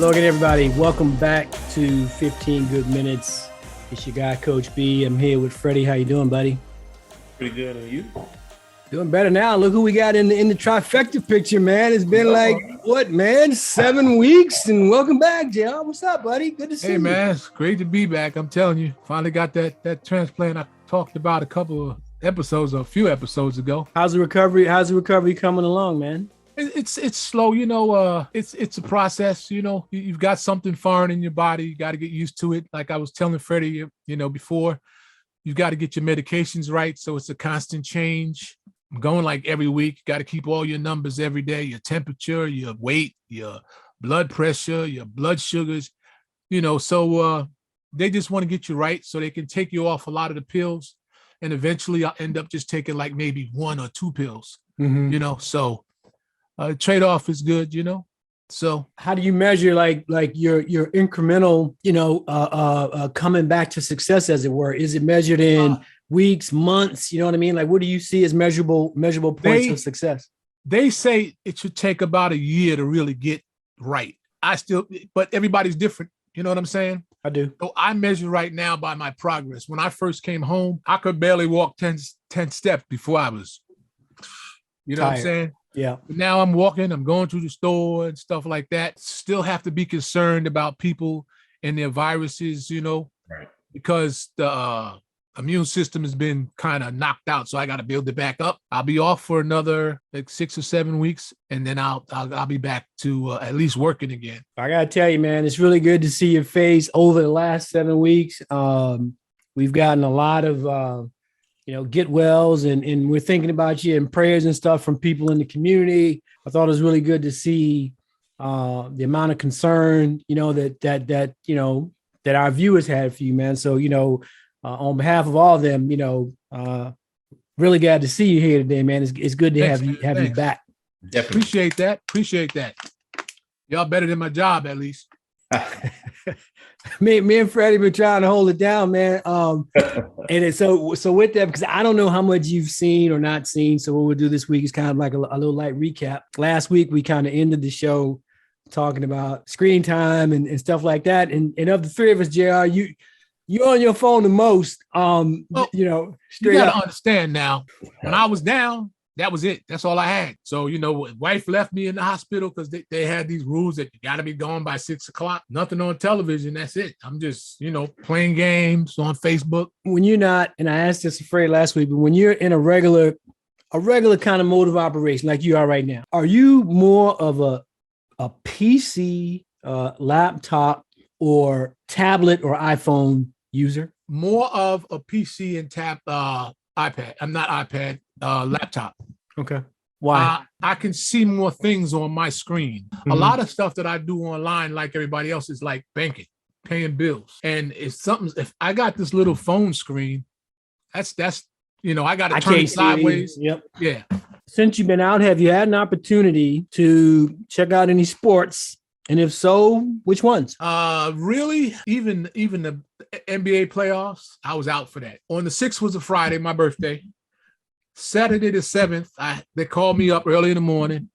Hello again, everybody. Welcome back to 15 Good Minutes. It's your guy, Coach B. I'm here with Freddie. How you doing, buddy? Pretty good, and you? Doing better now. Look who we got in the trifecta picture, man. It's been like, 7 weeks? And welcome back, JR. What's up, buddy? Good to see you. Hey, man, it's great to be back. I'm telling you, finally got that transplant I talked about a few episodes ago. How's the recovery? Coming along, man? It's slow, it's a process, you've got something foreign in your body. You got to get used to it. Like I was telling Freddie, before, you've got to get your medications right. So it's a constant change. I'm going like every week. You got to keep all your numbers every day, your temperature, your weight, your blood pressure, your blood sugars, so they just want to get you right so they can take you off a lot of the pills. And eventually I'll end up just taking like maybe 1 or 2 pills, so trade-off is good, so how do you measure like your incremental coming back to success, as it were? Is it measured in weeks, months? You know what I mean? Like, what do you see as measurable points of success? They say it should take about a year to really get right. But everybody's different, you know what I'm saying? I do. So I measure right now by my progress. When I first came home, I could barely walk 10 steps before I was, tired. What I'm saying? Yeah. But now I'm walking, I'm going to the store and stuff like that. Still have to be concerned about people and their viruses, Right. Because the immune system has been kind of knocked out. So I got to build it back up. I'll be off for another like 6 or 7 weeks, and then I'll be back to at least working again. I got to tell you, man, it's really good to see your face over the last 7 weeks. We've gotten a lot of, get wells, and we're thinking about you and prayers and stuff from people in the community. I thought it was really good to see the amount of concern, that our viewers had for you, man. So, on behalf of all of them, really glad to see you here today, man. It's good to have you back. Definitely. Appreciate that. Y'all better than my job, at least. Me and Freddie been trying to hold it down, man. And so with that, because I don't know how much you've seen or not seen. So what we'll do this week is kind of like a little light recap. Last week, we kind of ended the show talking about screen time and stuff like that. And of the three of us, JR, you're on your phone the most, straight you gotta up. understand now, when I was down, that was it. That's all I had. So, wife left me in the hospital because they had these rules that you got to be gone by 6 o'clock. Nothing on television. That's it. I'm just, playing games on Facebook. When you're not, and I asked this to Freddie last week, but when you're in a regular kind of mode of operation like you are right now, are you more of a PC, laptop, or tablet or iPhone user? More of a PC and iPad. I'm not iPad, laptop. Okay. Why? I can see more things on my screen. Mm-hmm. A lot of stuff that I do online, like everybody else, is like banking, paying bills. And if I got this little phone screen, that's I got to turn it sideways. Yep. Yeah. Since you've been out, have you had an opportunity to check out any sports? And if so, which ones? Really, even the NBA playoffs, I was out for that. On the 6th was a Friday, my birthday. Saturday the 7th, they called me up early in the morning.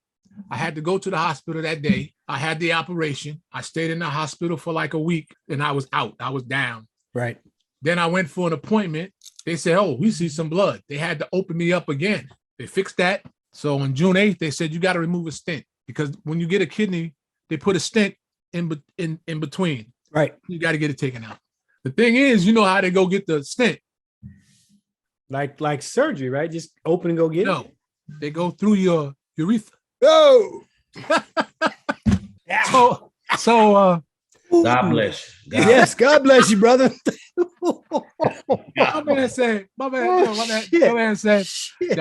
I had to go to the hospital that day. I had the operation. I stayed in the hospital for like a week, and I was out. I was down. Right. Then I went for an appointment. They said, "Oh, we see some blood." They had to open me up again. They fixed that. So on June 8th, they said, "You got to remove a stent, because when you get a kidney, they put a stent in between. Right. You got to get it taken out." The thing is, you know how they go get the stent. Like surgery, right? Just open and go get it? No, they go through your urethra. Oh! So God bless. Yes, God bless you, brother. my man said, now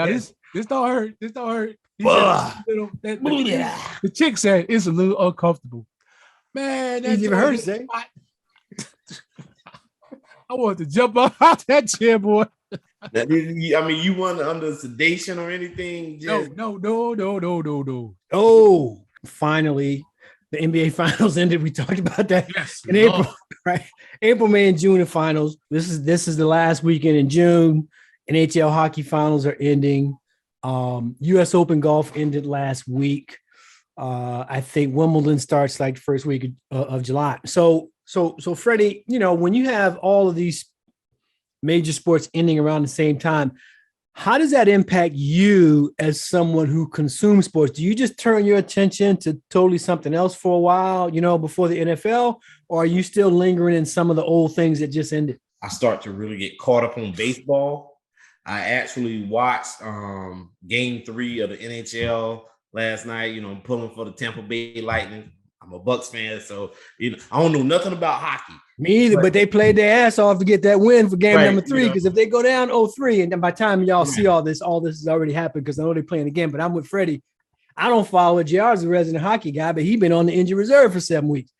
this don't hurt. This don't hurt. He said, the chick said it's a little uncomfortable. Man, that even hurts, eh? I want to jump up out that chair, boy. I mean, you weren't under sedation or anything? Just... No. Oh, finally, the NBA Finals ended. We talked about that in April, right? April, May, and June, the finals. This is the last weekend in June. NHL hockey finals are ending. U.S. Open golf ended last week. I think Wimbledon starts like the first week of July. So Freddie, when you have all of these major sports ending around the same time, how does that impact you as someone who consumes sports? Do you just turn your attention to totally something else for a while, before the NFL, or are you still lingering in some of the old things that just ended? I start to really get caught up on baseball. I actually watched game 3 of the NHL last night. I'm pulling for the Tampa Bay Lightning. I'm a Bucks fan, so I don't know nothing about hockey. Me either, but they played their ass off to get that win for game number 3. Because if they go down 0-3, and then by the time y'all see all this has already happened because I know they're playing again. But I'm with Freddie. I don't follow it. JR's a resident hockey guy, but he's been on the injured reserve for 7 weeks.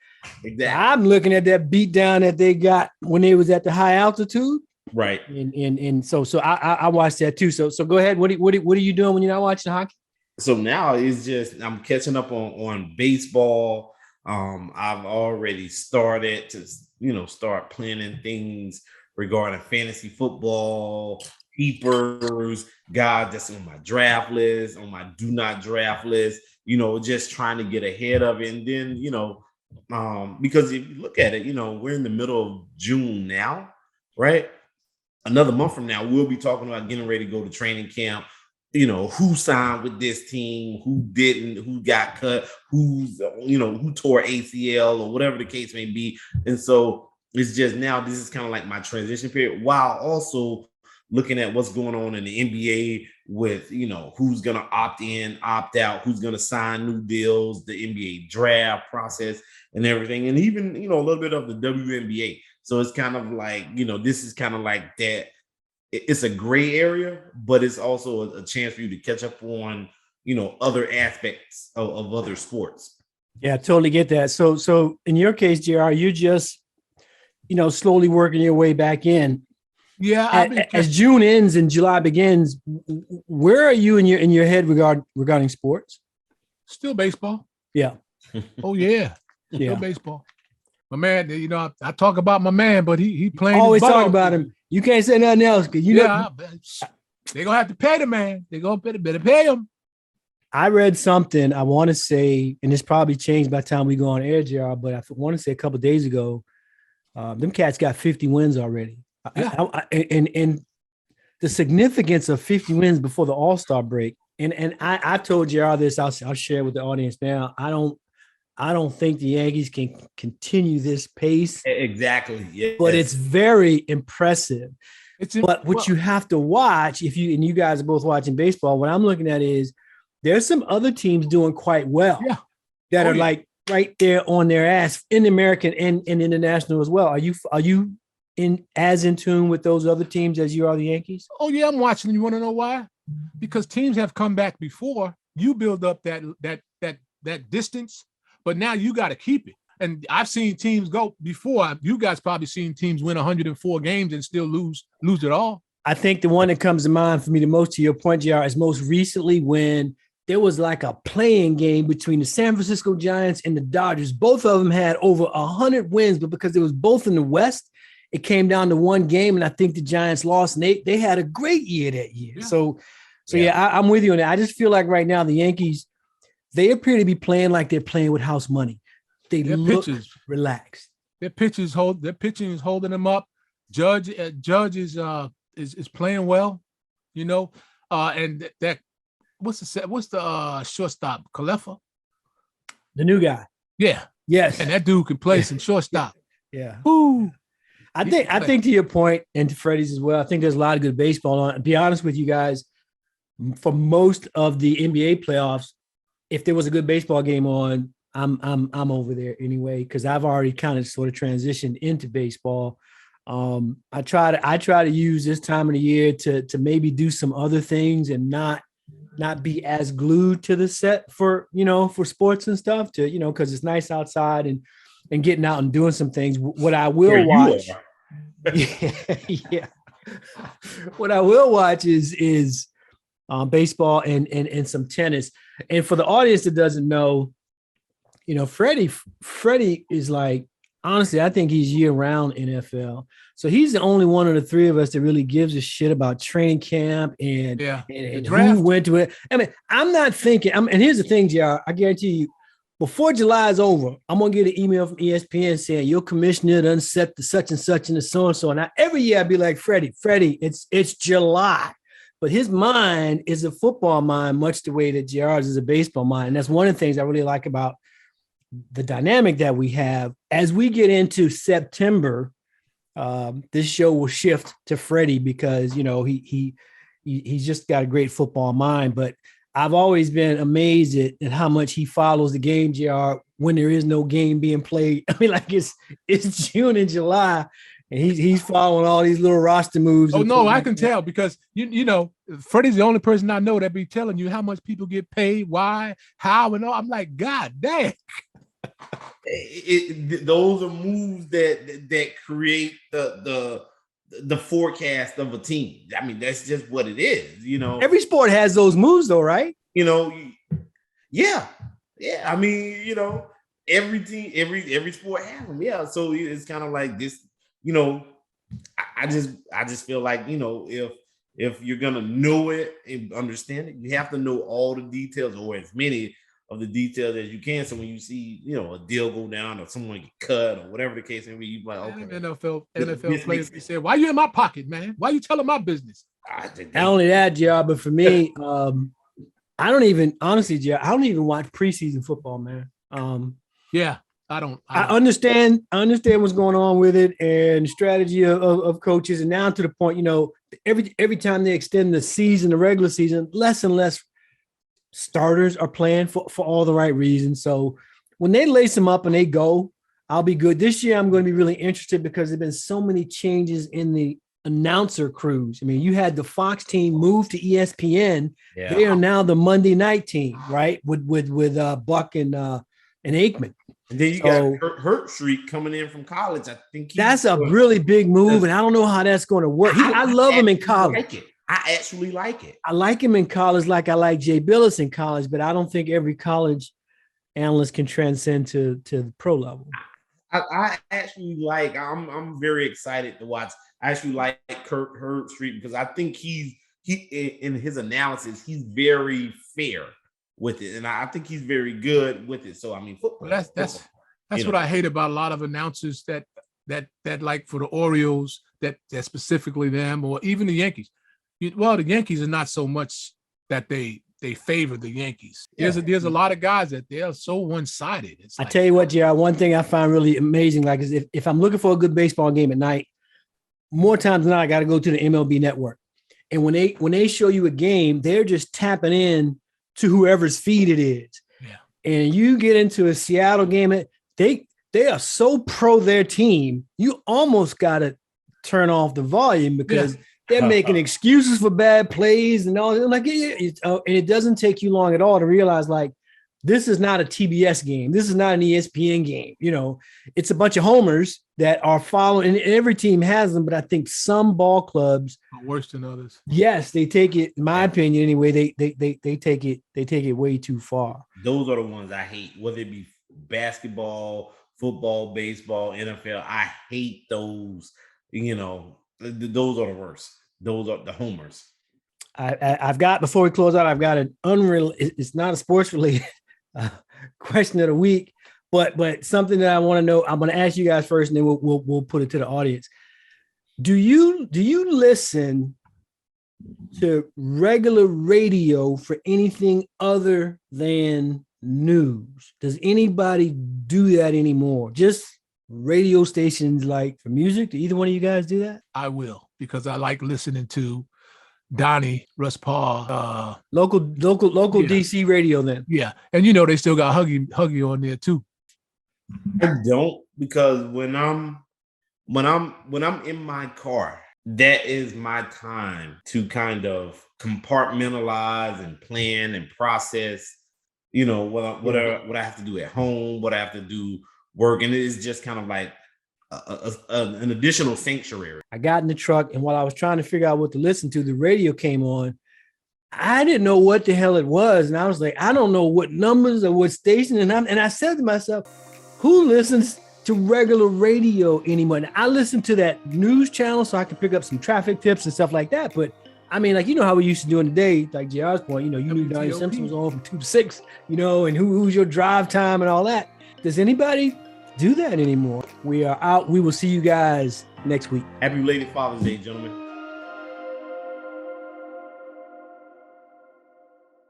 Exactly. I'm looking at that beat down that they got when they was at the high altitude. Right. And so I watched that too. So go ahead. What are you doing when you're not watching hockey? So now it's just I'm catching up on baseball. I've already started to start planning things regarding fantasy football, keepers, guys that's on my draft list, on my do not draft list, just trying to get ahead of it. And then, because if you look at it, we're in the middle of June now, right? Another month from now, we'll be talking about getting ready to go to training camp. Who signed with this team, who didn't, who got cut, who tore ACL or whatever the case may be. And so it's just now, this is kind of like my transition period, while also looking at what's going on in the NBA with, who's going to opt in, opt out, who's going to sign new deals, the NBA draft process and everything. And even, a little bit of the WNBA. So it's kind of like, this is kind of like that. It's a gray area, but it's also a chance for you to catch up on, other aspects of other sports. Yeah, I totally get that. So in your case, JR, you just, slowly working your way back in. Yeah. As June ends and July begins, where are you in your head regarding sports? Still baseball. Yeah. Oh yeah. Still baseball. My man, I talk about my man, but he playing. Always talk about him. You can't say nothing else because they're gonna have to pay the man. They're gonna better pay him. I read something. I want to say, and this probably changed by the time we go on air, JR, but I want to say a couple of days ago, them cats got 50 wins already. Yeah. And the significance of 50 wins before the All-Star break. And I told JR this. I'll share with the audience now. I don't think the Yankees can continue this pace. Exactly. Yes. But it's very impressive. But what you have to watch, you guys are both watching baseball, what I'm looking at is there's some other teams doing quite well that are like right there on their ass in the American and international as well. Are you in tune with those other teams as you are the Yankees? Oh yeah, I'm watching. You want to know why? Because teams have come back before. You build up that distance. But now you got to keep it. And I've seen teams go before. You guys probably seen teams win 104 games and still lose it all. I think the one that comes to mind for me the most, to your point, JR, is most recently when there was like a playing game between the San Francisco Giants and the Dodgers. Both of them had over 100 wins, but because it was both in the West, it came down to one game, and I think the Giants lost, and they had a great year that year. Yeah. So I'm with you on that. I just feel like right now the Yankees, they appear to be playing like they're playing with house money. Their look relaxed. Their pitching is holding them up. Judge is playing well, and that what's the shortstop, Kalefa? The new guy. Yeah. Yes. And that dude can play some shortstop. Yeah. Ooh. I think to your point, and to Freddie's as well, I think there's a lot of good baseball on. To be honest with you guys, for most of the NBA playoffs, if there was a good baseball game on, I'm over there anyway, because I've already kind of sort of transitioned into baseball. I try to use this time of the year to maybe do some other things and not be as glued to the set for sports and stuff, because it's nice outside and getting out and doing some things. What I will watch, yeah. What I will watch is baseball and some tennis. And for the audience that doesn't know, Freddie is like, honestly, I think he's year round NFL. So he's the only one of the three of us that really gives a shit about training camp and who draft. went to it. I mean, I'm not thinking. And here's the thing, JR. I guarantee you, before July is over, I'm gonna get an email from ESPN saying your commissioner done set the such and such and the so and so. And every year I'd be like, Freddie, it's July. But his mind is a football mind, much the way that JR's is a baseball mind. And that's one of the things I really like about the dynamic that we have. As we get into September, this show will shift to Freddie because, you know, he's just got a great football mind. But I've always been amazed at how much he follows the game, JR, when there is no game being played. I mean, like it's June and July, and he's following all these little roster moves. Oh no, I can tell because you know Freddie's the only person I know that be telling you how much people get paid, why, how, and all. I'm like, God damn. Those are moves that create the forecast of a team. I mean, that's just what it is. You know, every sport has those moves, though, right? You know, yeah. I mean, you know, every team, every sport has them. Yeah, so it's kind of like this. You know, I just feel like, you know, if you're gonna know it and understand it, you have to know all the details or as many of the details as you can. So when you see, you know, a deal go down or someone get cut or whatever the case may be, you like, okay. NFL players be saying, "Why you in my pocket, man? Why you telling my business?" Not only that, JR, but for me, I don't even honestly, JR, I don't even watch preseason football, man. I don't. I understand what's going on with it and strategy of coaches, and now to the point, you know, every time they extend the season, the regular season, less and less starters are playing for all the right reasons. So when they lace them up and they go, I'll be good. This year, I'm going to be really interested because there've been so many changes in the announcer crews. I mean, you had the Fox team move to ESPN. Yeah. They are now the Monday night team, right? With Buck and Aikman. And then you got Hurt Streak coming in from college. I think that's a really big move, and I don't know how that's going to work. I love him in college. I actually like it. I like him in college like I like Jay Billis in college, but I don't think every college analyst can transcend to the pro level. I actually like. I'm very excited to watch. I actually like Hurt Streak because I think he in his analysis he's very fair with it, and I think he's very good with it. So I mean, football. Well, that's what I hate about a lot of announcers that like for the Orioles that specifically them or even the Yankees. Well, the Yankees are not so much that they favor the Yankees. Yeah. There's a lot of guys that they are so one-sided. I tell you what, JR, one thing I find really amazing, like is if I'm looking for a good baseball game at night, more times than not, I got to go to the MLB Network, and when they show you a game, they're just tapping in to whoever's feed it is. Yeah. And you get into a Seattle game, they are so pro their team, you almost got to turn off the volume because they're making excuses for bad plays and all. Like, and it doesn't take you long at all to realize, like, this is not a TBS game. This is not an ESPN game. You know, it's a bunch of homers that are following, and every team has them, but I think some ball clubs are worse than others. Yes, they take it, in my opinion anyway, they take it way too far. Those are the ones I hate, whether it be basketball, football, baseball, NFL. I hate those, you know, those are the worst. Those are the homers. I've got, before we close out, I've got an it's not a sports related question of the week, but something that I want to know. I'm going to ask you guys first, and then we'll put it to the audience. Do you listen to regular radio for anything other than news? Does anybody do that anymore? Just radio stations, like for music? Do either one of you guys do that? I will, because I like listening to Donnie, Russ Paul, local DC radio then. Yeah. And you know they still got Huggy on there too. I don't, because when I'm in my car, that is my time to kind of compartmentalize and plan and process, you know, what I have to do at home, what I have to do work. And it is just kind of like an additional sanctuary. I got in the truck, and while I was trying to figure out what to listen to, the radio came on. I didn't know what the hell it was, and I was like, I don't know what numbers or what station. And I said to myself, who listens to regular radio anymore. Now, I listen to that news channel so I can pick up some traffic tips and stuff like that. But I mean, like, you know how we used to do in the day, like JR's point, you know, you knew Donnie Simpson was on from 2 to 6, you know, and who's your drive time and all that. Does anybody do that anymore? We are out. We will see you guys next week. Happy belated Father's Day, gentlemen.